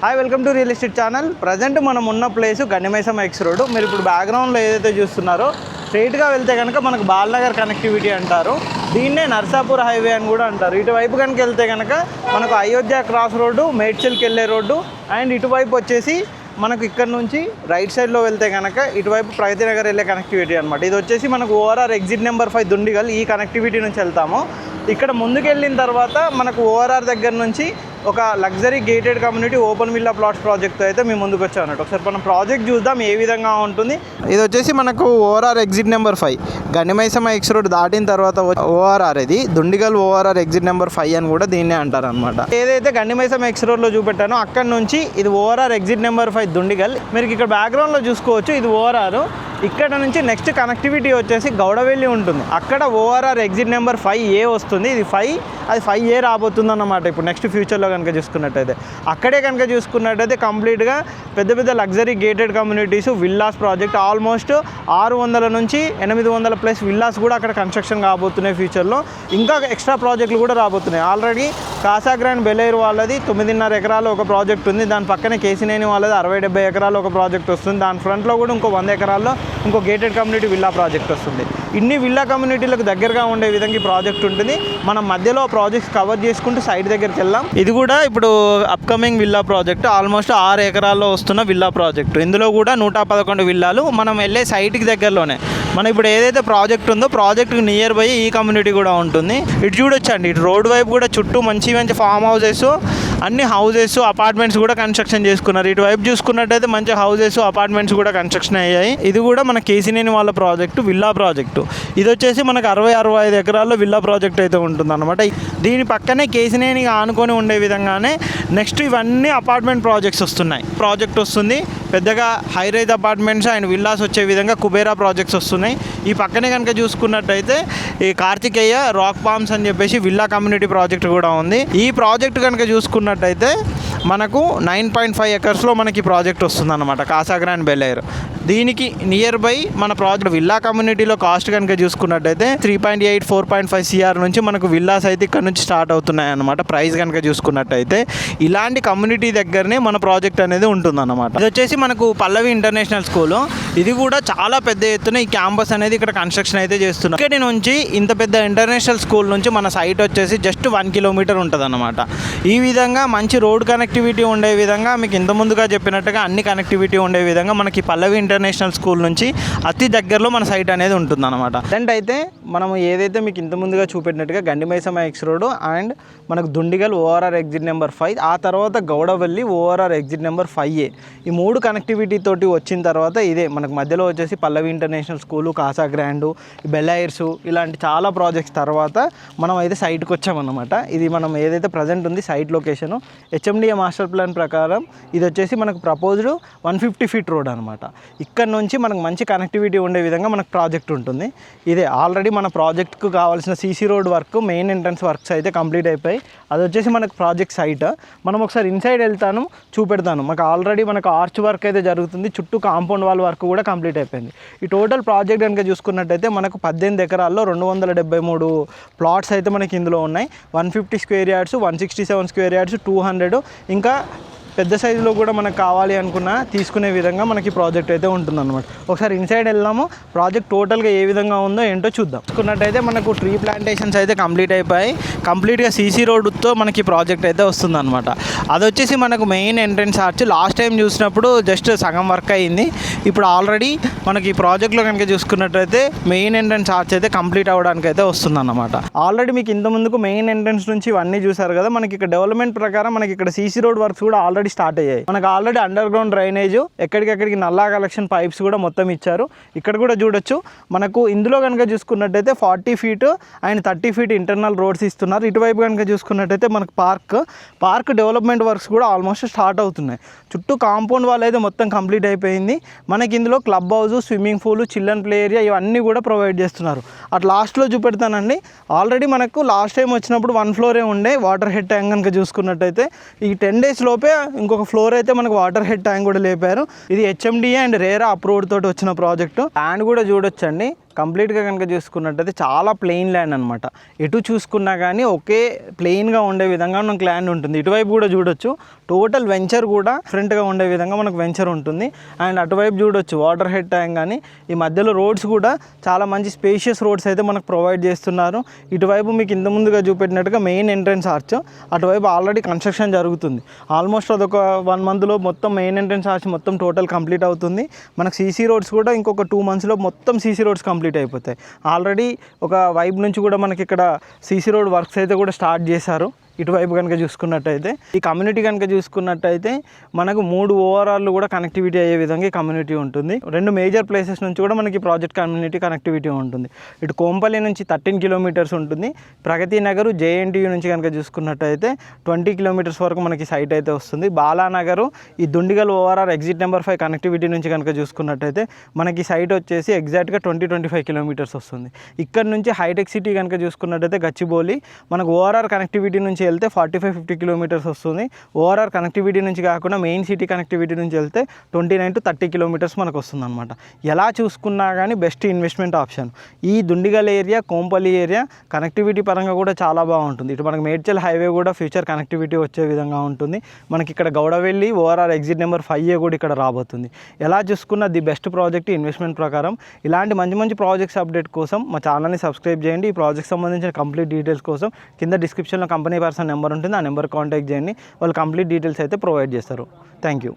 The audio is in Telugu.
Hi welcome to real estate channel. Present మనం ఉన్న ప్లేస్ గండిమైసమ్మ ఎక్స్ రోడ్. మీరు ఇప్పుడు బ్యాక్గ్రౌండ్లో ఏదైతే చూస్తున్నారో స్ట్రైట్గా వెళ్తే కనుక మనకు బాలనగర్ కనెక్టివిటీ అంటారు. దీన్నే నర్సాపూర్ హైవే అని కూడా అంటారు. ఇటువైపు కనుక వెళ్తే కనుక మనకు అయోధ్య క్రాస్ రోడ్డు, మేడ్చల్కి వెళ్ళే రోడ్డు, అండ్ ఇటువైపు వచ్చేసి మనకు ఇక్కడ నుంచి రైట్ సైడ్లో వెళ్తే కనుక ఇటువైపు ప్రగతి నగర్ వెళ్ళే కనెక్టివిటీ అనమాట. ఇది వచ్చేసి మనకు ఓఆర్ఆర్ ఎగ్జిట్ నెంబర్ 5 దుండిగల్. ఈ కనెక్టివిటీ నుంచి వెళ్తాము. ఇక్కడ ముందుకు వెళ్ళిన తర్వాత మనకు ఓఆర్ఆర్ దగ్గర నుంచి ఒక luxury gated community open villa plots ప్రాజెక్ట్తో అయితే మేము ముందుకు వచ్చాం అన్నట్టు. ఒకసారి మనం ప్రాజెక్ట్ చూద్దాం ఏ విధంగా ఉంటుంది. ఇది వచ్చేసి మనకు ORR exit number 5 Gandimaisamma X road దాటిన తర్వాత ఓఆర్ఆర్, ఇది దుండిగల్ ఓఆర్ఆర్ ఎగ్జిట్ నెంబర్ 5 అని కూడా దీన్నే అంటారు అనమాట. ఏదైతే గండిమైసమ్మ ఎక్స్ రోడ్లో చూపెట్టానో అక్కడ నుంచి ఇది ఓఆర్ఆర్ ఎగ్జిట్ నెంబర్ 5 దుండిగల్. మీరు ఇక్కడ బ్యాక్గ్రౌండ్లో చూసుకోవచ్చు, ఇది ఓఆర్ఆర్. ఇక్కడ నుంచి నెక్స్ట్ కనెక్టివిటీ వచ్చేసి గౌడవెల్లి ఉంటుంది. అక్కడ ఓఆర్ఆర్ ఎగ్జిట్ నెంబర్ 5A వస్తుంది. ఇది 5, అది 5A రాబోతుంది అన్నమాట. ఇప్పుడు నెక్స్ట్ ఫ్యూచర్లో కనుక చూసుకున్నట్టయితే అక్కడే కనుక చూసుకున్నట్టయితే కంప్లీట్గా పెద్ద పెద్ద luxury gated communities, villas project almost 600 నుంచి 800 ప్లస్ విల్లాస్ కూడా అక్కడ కన్స్ట్రక్షన్ కాబోతున్నాయి. ఫ్యూచర్లో ఇంకా ఎక్స్ట్రా ప్రాజెక్టులు కూడా రాబోతున్నాయి. ఆల్రెడీ కాసా గ్రాండ్ బెలైర్ వాళ్ళది 9.5 ఎకరాలు ఒక ప్రాజెక్ట్ ఉంది. దాని పక్కనే కేసినేని వాళ్ళది 60-70 ఎకరాలు ఒక ప్రాజెక్ట్ వస్తుంది. దాని ఫ్రంట్లో కూడా ఇంకో 100 ఎకరాల్లో ఇంకో గేటెడ్ కమ్యూనిటీ విల్లా ప్రాజెక్ట్ వస్తుంది. ఇన్ని విల్లా కమ్యూనిటీలకు దగ్గరగా ఉండే విధంగా ఈ ప్రాజెక్ట్ ఉంటుంది. మనం మధ్యలో ప్రాజెక్ట్స్ కవర్ చేసుకుంటూ సైడ్ దగ్గరికి వెళ్దాం. ఇది కూడా ఇప్పుడు అప్కమింగ్ విల్లా ప్రాజెక్ట్, ఆల్మోస్ట్ 6 ఎకరాల్లో వస్తున్న విల్లా ప్రాజెక్టు. ఇందులో కూడా 111 విల్లాలు మనం వెళ్ళే సైట్కి దగ్గరలోనే. మనం ఇప్పుడు ఏదైతే ప్రాజెక్ట్ ఉందో ప్రాజెక్ట్కి నియర్ బై ఈ కమ్యూనిటీ కూడా ఉంటుంది. ఇటు చూడొచ్చండి, ఇటు రోడ్ వైపు కూడా చుట్టూ మంచి మంచి ఫామ్ హౌసెస్, అన్ని హౌసెస్, అపార్ట్మెంట్స్ కూడా కన్స్ట్రక్షన్ చేసుకున్నారు. ఇటువైపు చూసుకున్నట్టయితే మంచి హౌసెస్, అపార్ట్మెంట్స్ కూడా కన్స్ట్రక్షన్ అయ్యాయి. ఇది కూడా మన కేసినేని వాళ్ళ ప్రాజెక్టు, విల్లా ప్రాజెక్టు. ఇది వచ్చేసి మనకు 60-65 ఎకరాల్లో విల్లా ప్రాజెక్ట్ అయితే ఉంటుంది అనమాట. దీని పక్కనే కేసినేని ఆనుకొని ఉండే విధంగానే నెక్స్ట్ ఇవన్నీ అపార్ట్మెంట్ ప్రాజెక్ట్స్ వస్తున్నాయి. ప్రాజెక్ట్ వస్తుంది పెద్దగా high rise apartments and villas వచ్చే విధంగా కుబేరా ప్రాజెక్ట్స్ వస్తున్నాయి. ఈ పక్కనే కనుక చూసుకున్నట్టయితే ఈ కార్తికేయ రాక్ పామ్స్ అని చెప్పేసి విల్లా కమ్యూనిటీ ప్రాజెక్ట్ కూడా ఉంది. ఈ ప్రాజెక్ట్ కనుక చూసుకున్నట్టయితే మనకు 9.5 ఎకర్స్లో మనకి ప్రాజెక్ట్ వస్తుంది అనమాట, కాసా గ్రాండ్ బెలైర్. దీనికి నియర్ బై మన ప్రాజెక్ట్ విల్లా కమ్యూనిటీలో కాస్ట్ కనుక చూసుకున్నట్టయితే 3.8 4.5 CR నుంచి మనకు విల్లాస్ అయితే ఇక్కడ నుంచి స్టార్ట్ అవుతున్నాయి అనమాట. ప్రైస్ కనుక చూసుకున్నట్టయితే ఇలాంటి కమ్యూనిటీ దగ్గరనే మన ప్రాజెక్ట్ అనేది ఉంటుందన్నమాట. ఇది వచ్చేసి మనకు పల్లవి ఇంటర్నేషనల్ స్కూల్. ఇది కూడా చాలా పెద్ద ఎత్తున ఈ క్యాంపస్ అనేది ఇక్కడ కన్స్ట్రక్షన్ అయితే చేస్తున్నారు. ఇక్కడి నుంచి ఇంత పెద్ద ఇంటర్నేషనల్ స్కూల్ నుంచి మన సైట్ వచ్చేసి జస్ట్ 1 కిలోమీటర్ ఉంటుంది అనమాట. ఈ విధంగా మంచి రోడ్ కనెక్టివిటీ ఉండే విధంగా, మీకు ఇంత ముందుగా చెప్పినట్టుగా అన్ని కనెక్టివిటీ ఉండే విధంగా మనకి పల్లవి ఇంటర్నేషనల్ స్కూల్ నుంచి అతి దగ్గరలో మన సైట్ అనేది ఉంటుంది అనమాట. అండ్ అయితే మనం ఏదైతే మీకు ఇంత ముందుగా చూపెట్టినట్టుగా గండిమైసమ్మ ఎక్స్ రోడ్ అండ్ మనకు దుండిగల్ ఓఆర్ఆర్ ఎగ్జిట్ నెంబర్ 5, ఆ తర్వాత Gowdavelli ORR exit number 5A, ఈ 3 కనెక్టివిటీ తోటి వచ్చిన తర్వాత ఇదే మనకు మధ్యలో వచ్చేసి పల్లవి ఇంటర్నేషనల్ స్కూలు, కాసా గ్రాండ్, బెలైర్స్, ఇలాంటి చాలా ప్రాజెక్ట్స్ తర్వాత మనం అయితే సైట్కి వచ్చామన్నమాట. ఇది మనం ఏదైతే ప్రజెంట్ ఉంది site location HMDA master plan ప్రకారం ఇది వచ్చేసి మనకు ప్రపోజ్డ్ 150 ఫీట్ రోడ్ అనమాట. ఇక్కడ నుంచి మనకు మంచి కనెక్టివిటీ ఉండే విధంగా మనకు ప్రాజెక్ట్ ఉంటుంది. ఇదే ఆల్రెడీ మన ప్రాజెక్ట్కు కావాల్సిన CC road work, main entrance works అయితే కంప్లీట్ అయిపోయి అది వచ్చేసి మనకు ప్రాజెక్ట్ సైట్. మనం ఒకసారి ఇన్సైడ్ వెళ్తాను, చూపెడతాను. మనకు ఆల్రెడీ మనకు ఆర్చ్ వర్క్ అయితే జరుగుతుంది, చుట్టూ కాంపౌండ్ వాల్ వర్క్ కూడా కంప్లీట్ అయిపోయింది. ఈ టోటల్ ప్రాజెక్ట్ కనుక చూసుకున్నట్టయితే మనకు 18 ఎకరాల్లో 273 ప్లాట్స్ అయితే మనకి ఇందులో ఉన్నాయి. 150 స్క్వేర్ యార్డ్స్, 167 స్క్వేర్ యార్డ్స్, 200 ఇంకా పెద్ద సైజులో కూడా మనకు కావాలి అనుకున్నా తీసుకునే విధంగా మనకి ప్రాజెక్ట్ అయితే ఉంటుందన్నమాట. ఒకసారి ఇన్సైడ్ వెళ్దాము, ప్రాజెక్ట్ టోటల్గా ఏ విధంగా ఉందో ఏంటో చూద్దాం. చూసుకున్నట్టయితే మనకు ట్రీ ప్లాంటేషన్స్ అయితే కంప్లీట్ అయిపోయి కంప్లీట్గా CC రోడ్తో మనకి ప్రాజెక్ట్ అయితే వస్తుందన్నమాట. అది వచ్చేసి మనకు main entrance arch. Last time చూసినప్పుడు జస్ట్ సగం వర్క్ అయ్యింది. ఇప్పుడు ఆల్రెడీ మనకి ఈ ప్రాజెక్ట్లో కనుక చూసుకున్నట్టయితే మెయిన్ ఎంట్రన్స్ ఆర్చ్ అయితే కంప్లీట్ అవ్వడానికి అయితే వస్తుందన్నమాట. ఆల్రెడీ మీకు ఇంత ముందుకు మెయిన్ ఎంట్రన్స్ నుంచి ఇవన్నీ చూసారు కదా. మనకి ఇక్కడ డెవలప్మెంట్ ప్రకారం మనకి ఇక్కడ CC రోడ్ వర్క్స్ కూడా ఆల్రెడీ స్టార్ట్ అయ్యాయి. మనకు ఆల్రెడీ అండర్ గ్రౌండ్ డ్రైనేజ్, ఎక్కడికెక్కడికి నల్లా కలెక్షన్ పైప్స్ కూడా మొత్తం ఇచ్చారు. ఇక్కడ కూడా చూడొచ్చు. మనకు ఇందులో కనుక చూసుకున్నట్టయితే 40 feet and 30 feet internal roads ఇస్తున్నారు. ఇటువైపు కనుక చూసుకున్నట్టయితే మనకు పార్క్ డెవలప్మెంట్ వర్క్స్ కూడా ఆల్మోస్ట్ స్టార్ట్ అవుతున్నాయి. చుట్టూ కాంపౌండ్ వాల్ అయితే మొత్తం కంప్లీట్ అయిపోయింది. మనకి ఇందులో club house, swimming pool, children play area ఇవన్నీ కూడా ప్రొవైడ్ చేస్తున్నారు. అటు లాస్ట్లో చూపెడతానండి. ఆల్రెడీ మనకు లాస్ట్ టైం వచ్చినప్పుడు 1 ఫ్లోరే ఉండే వాటర్ హెడ్ ట్యాంక్ కనుక చూసుకున్నట్టయితే ఈ 10 డేస్ లోపే ఇంకొక ఫ్లోర్ అయితే మనకు వాటర్ హెడ్ ట్యాంక్ కూడా లేపారు. ఇది HMDA అండ్ రేరా అప్రూవ్డ్ తోటి వచ్చిన ప్రాజెక్టు. ల్యాండ్ కూడా చూడొచ్చండి, కంప్లీట్గా కనుక చూసుకున్నట్టయితే చాలా ప్లెయిన్ ల్యాండ్ అనమాట. ఎటు చూసుకున్నా కానీ ఒకే ప్లెయిన్గా ఉండే విధంగా మనకు ల్యాండ్ ఉంటుంది. ఇటువైపు కూడా చూడొచ్చు, టోటల్ వెంచర్ కూడా ఫ్రంట్గా ఉండే విధంగా మనకు వెంచర్ ఉంటుంది. అండ్ అటువైపు చూడొచ్చు వాటర్ హెడ్ ట్యాంక్. కానీ ఈ మధ్యలో రోడ్స్ కూడా చాలా మంచి స్పేషియస్ రోడ్స్ అయితే మనకు ప్రొవైడ్ చేస్తున్నారు. ఇటువైపు మీకు ఇంత ముందుగా చూపెట్టినట్టుగా మెయిన్ ఎంట్రన్స్ ఆర్చ్, అటువైపు ఆల్రెడీ కన్స్ట్రక్షన్ జరుగుతుంది. ఆల్మోస్ట్ అదొక 1 మంత్లో మొత్తం మెయిన్ ఎంట్రన్స్ ఆర్చ్ మొత్తం టోటల్ కంప్లీట్ అవుతుంది. మనకు సీసీ రోడ్స్ కూడా ఇంకొక 2 మంత్స్లో మొత్తం సీసీ రోడ్స్ కంప్లీట్ అయిపోతాయి. ఆల్రెడీ ఒక వైపు నుంచి కూడా మనకి ఇక్కడ సీసీ రోడ్ వర్క్స్ అయితే కూడా స్టార్ట్ చేశారు. ఇటువైపు కనుక చూసుకున్నట్టయితే ఈ కమ్యూనిటీ కనుక చూసుకున్నట్టయితే మనకు 3 ఓవరాల్ కూడా కనెక్టివిటీ అయ్యే విధంగా ఈ కమ్యూనిటీ ఉంటుంది. 2 మేజర్ ప్లేసెస్ నుంచి కూడా మనకి ప్రాజెక్ట్ కమ్యూనిటీ కనెక్టివిటీ ఉంటుంది. ఇటు కోంపల్లి నుంచి 13 కిలోమీటర్స్ ఉంటుంది. ప్రగతి నగర్ జేఎన్టీయూ నుంచి కనుక చూసుకున్నట్టయితే 20 కిలోమీటర్స్ వరకు మనకి సైట్ అయితే వస్తుంది. బాలానగర్ ఈ Dundigal ORR exit number 5 connectivity నుంచి కనుక చూసుకున్నట్టయితే మనకి సైట్ వచ్చేసి ఎగ్జాక్ట్గా 20-25 కిలోమీటర్స్ వస్తుంది. ఇక్కడ నుంచి హైటెక్ సిటీ కనుక చూసుకున్నట్టయితే గచ్చిబౌలి మనకు ఓఆర్ఆర్ కనెక్టివిటీ నుంచి వెళ్తే 45-50 కిలోమీటర్స్ వస్తుంది. ఓఆర్ఆర్ కనెక్టివిటీ నుంచి కాకుండా మెయిన్ సిటీ కనెక్టివిటీ నుంచి వెళ్తే 29-30 కిలోమీటర్స్ మనకు వస్తుంది అనమాట. ఎలా చూసుకున్నా కానీ బెస్ట్ ఇన్వెస్ట్మెంట్ ఆప్షన్. ఈ Dundigal area, Kompally area connectivity పరంగా కూడా చాలా బాగుంటుంది. ఇటు మనకి మేడ్చల్ హైవే కూడా ఫ్యూచర్ కనెక్టివిటీ వచ్చే విధంగా ఉంటుంది. మనకి ఇక్కడ Gowdavelli ORR exit number 5A కూడా ఇక్కడ రాబోతుంది. ఎలా చూసుకున్న ది బెస్ట్ ప్రాజెక్ట్ ఇన్వెస్ట్మెంట్ ప్రకారం. ఇలాంటి మంచి ప్రాజెక్ట్స్ అప్డేట్ కోసం మా ఛానల్ని సబ్స్క్రైబ్ చేయండి. ఈ ప్రాజెక్ట్ సంబంధించిన కంప్లీట్ డీటెయిల్స్ కోసం కింద డిస్క్రిప్షన్లో కంపెనీ పర్సన్ నెంబర్ ఉంటుంది, ఆ నెంబర్ కాంటాక్ట్ చేయండి. వాళ్ళు కంప్లీట్ డీటెయిల్స్ అయితే ప్రొవైడ్ చేస్తారు. Thank you.